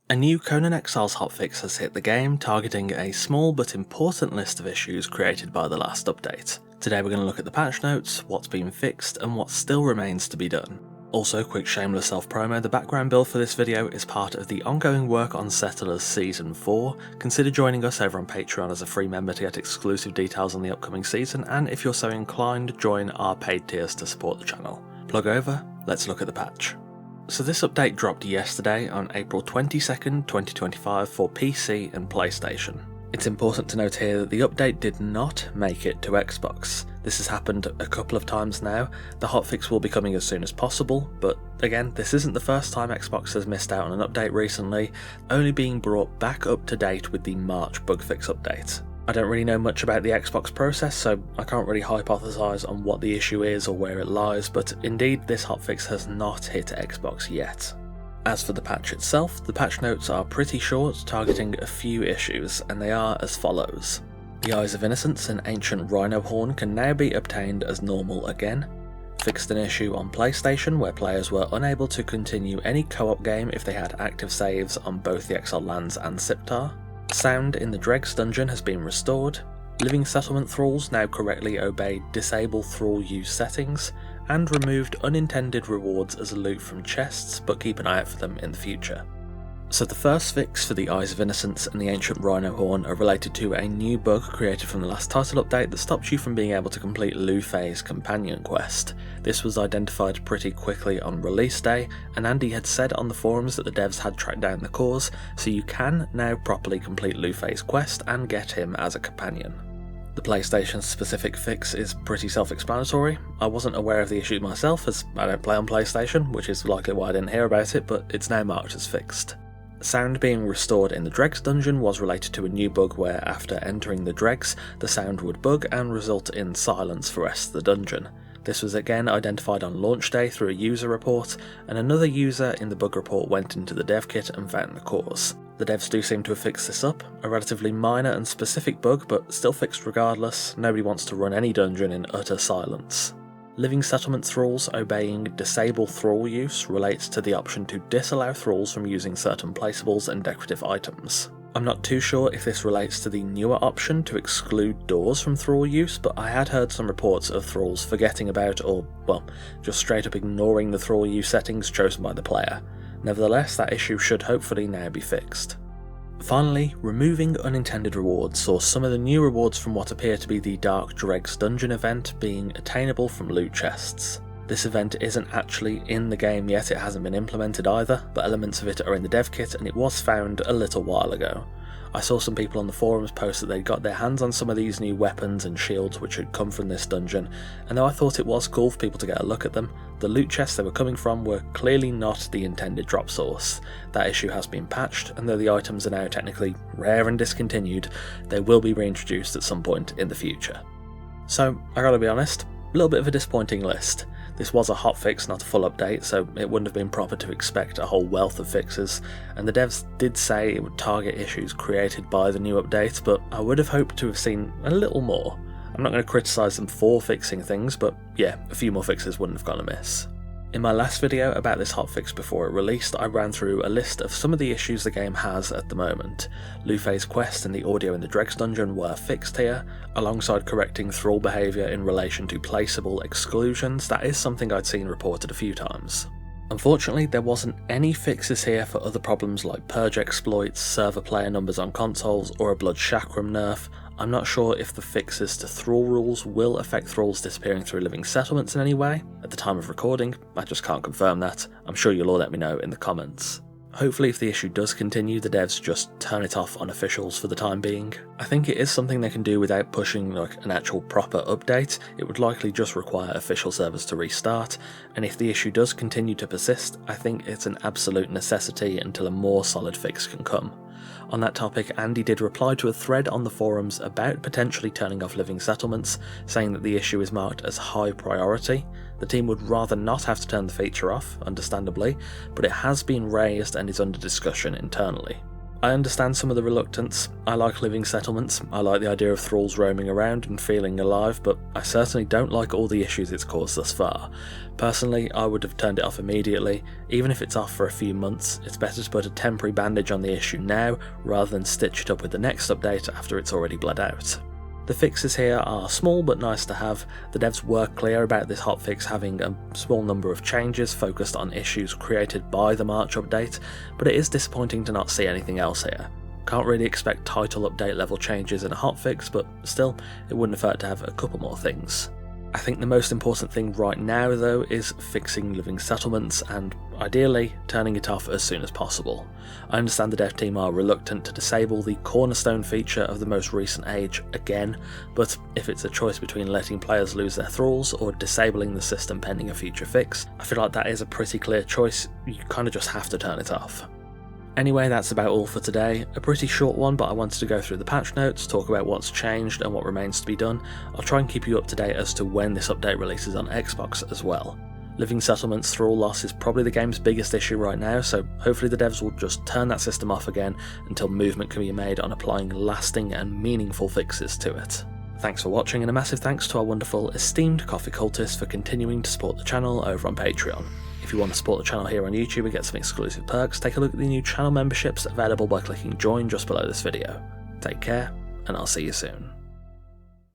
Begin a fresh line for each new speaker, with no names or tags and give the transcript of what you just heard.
A new Conan Exiles hotfix has hit the game, targeting a small but important list of issues created by the last update. Today we're going to look at the patch notes, what's been fixed, and what still remains to be done. Also, quick shameless self-promo, the background build for this video is part of the ongoing work on Settlers Season 4. Consider joining us over on Patreon as a free member to get exclusive details on the upcoming season, and if you're so inclined, join our paid tiers to support the channel. Plug over, let's look at the patch. So this update dropped yesterday on April 22nd, 2025 for PC and PlayStation. It's important to note here that the update did not make it to Xbox. This has happened a couple of times now. The hotfix will be coming as soon as possible, but again, this isn't the first time Xbox has missed out on an update recently, only being brought back up to date with the March bug fix update. I don't really know much about the Xbox process, so I can't really hypothesize on what the issue is or where it lies, but indeed this hotfix has not hit Xbox yet. As for the patch itself, the patch notes are pretty short, targeting a few issues, and they are as follows. The Eyes of Innocence and Ancient Rhino Horn can now be obtained as normal again. Fixed an issue on PlayStation where players were unable to continue any co-op game if they had active saves on both the Exiled Lands and Siptar. Sound in the Dregs dungeon has been restored, living settlement thralls now correctly obey disable thrall use settings, and removed unintended rewards as loot from chests, but keep an eye out for them in the future. So the first fix for the Eyes of Innocence and the Ancient Rhino Horn are related to a new bug created from the last title update that stops you from being able to complete Lu-Fei's companion quest. This was identified pretty quickly on release day, and Andy had said on the forums that the devs had tracked down the cause, so you can now properly complete Lu-Fei's quest and get him as a companion. The PlayStation specific fix is pretty self-explanatory. I wasn't aware of the issue myself as I don't play on PlayStation, which is likely why I didn't hear about it, but it's now marked as fixed. Sound being restored in the Dregs dungeon was related to a new bug where after entering the Dregs, the sound would bug and result in silence for the rest of the dungeon. This was again identified on launch day through a user report, and another user in the bug report went into the dev kit and found the cause. The devs do seem to have fixed this up, a relatively minor and specific bug but still fixed regardless. Nobody wants to run any dungeon in utter silence. Living settlement thralls obeying disable thrall use relates to the option to disallow thralls from using certain placeables and decorative items. I'm not too sure if this relates to the newer option to exclude doors from thrall use, but I had heard some reports of thralls forgetting about or, well, just straight up ignoring the thrall use settings chosen by the player. Nevertheless, that issue should hopefully now be fixed. Finally, removing unintended rewards saw some of the new rewards from what appear to be the Dark Dregs dungeon event being attainable from loot chests. This event isn't actually in the game yet, it hasn't been implemented either, but elements of it are in the dev kit and it was found a little while ago. I saw some people on the forums post that they'd got their hands on some of these new weapons and shields which had come from this dungeon, and though I thought it was cool for people to get a look at them, the loot chests they were coming from were clearly not the intended drop source. That issue has been patched, and though the items are now technically rare and discontinued, they will be reintroduced at some point in the future. So, I gotta be honest, a little bit of a disappointing list. This was a hotfix, not a full update, so it wouldn't have been proper to expect a whole wealth of fixes, and the devs did say it would target issues created by the new update, but I would have hoped to have seen a little more. I'm not going to criticise them for fixing things, but yeah, a few more fixes wouldn't have gone amiss. In my last video about this hotfix before it released, I ran through a list of some of the issues the game has at the moment. Lu-Fei's quest and the audio in the Dregs dungeon were fixed here, alongside correcting thrall behaviour in relation to placeable exclusions. That is something I'd seen reported a few times. Unfortunately, there wasn't any fixes here for other problems like purge exploits, server player numbers on consoles, or a Blood Chakram nerf. I'm not sure if the fixes to thrall rules will affect thralls disappearing through living settlements in any way. At the time of recording, I just can't confirm that. I'm sure you'll all let me know in the comments. Hopefully if the issue does continue, the devs just turn it off on officials for the time being. I think it is something they can do without pushing like an actual proper update. It would likely just require official servers to restart, and if the issue does continue to persist, I think it's an absolute necessity until a more solid fix can come. On that topic, Andy did reply to a thread on the forums about potentially turning off living settlements, saying that the issue is marked as high priority. The team would rather not have to turn the feature off, understandably, but it has been raised and is under discussion internally. I understand some of the reluctance. I like living settlements, I like the idea of thralls roaming around and feeling alive, but I certainly don't like all the issues it's caused thus far. Personally, I would have turned it off immediately. Even if it's off for a few months, it's better to put a temporary bandage on the issue now, rather than stitch it up with the next update after it's already bled out. The fixes here are small but nice to have. The devs were clear about this hotfix having a small number of changes focused on issues created by the March update, but it is disappointing to not see anything else here. Can't really expect title update level changes in a hotfix, but still, it wouldn't have hurt to have a couple more things. I think the most important thing right now though is fixing living settlements and, ideally, turning it off as soon as possible. I understand the dev team are reluctant to disable the cornerstone feature of the most recent age again, but if it's a choice between letting players lose their thralls or disabling the system pending a future fix, I feel like that is a pretty clear choice. You kind of just have to turn it off. Anyway, that's about all for today. A pretty short one, but I wanted to go through the patch notes, talk about what's changed and what remains to be done. I'll try and keep you up to date as to when this update releases on Xbox as well. Living settlements thrall loss is probably the game's biggest issue right now, so hopefully the devs will just turn that system off again until movement can be made on applying lasting and meaningful fixes to it. Thanks for watching, and a massive thanks to our wonderful esteemed coffee cultists for continuing to support the channel over on Patreon. If you want to support the channel here on YouTube and get some exclusive perks, take a look at the new channel memberships available by clicking join just below this video. Take care, and I'll see you soon.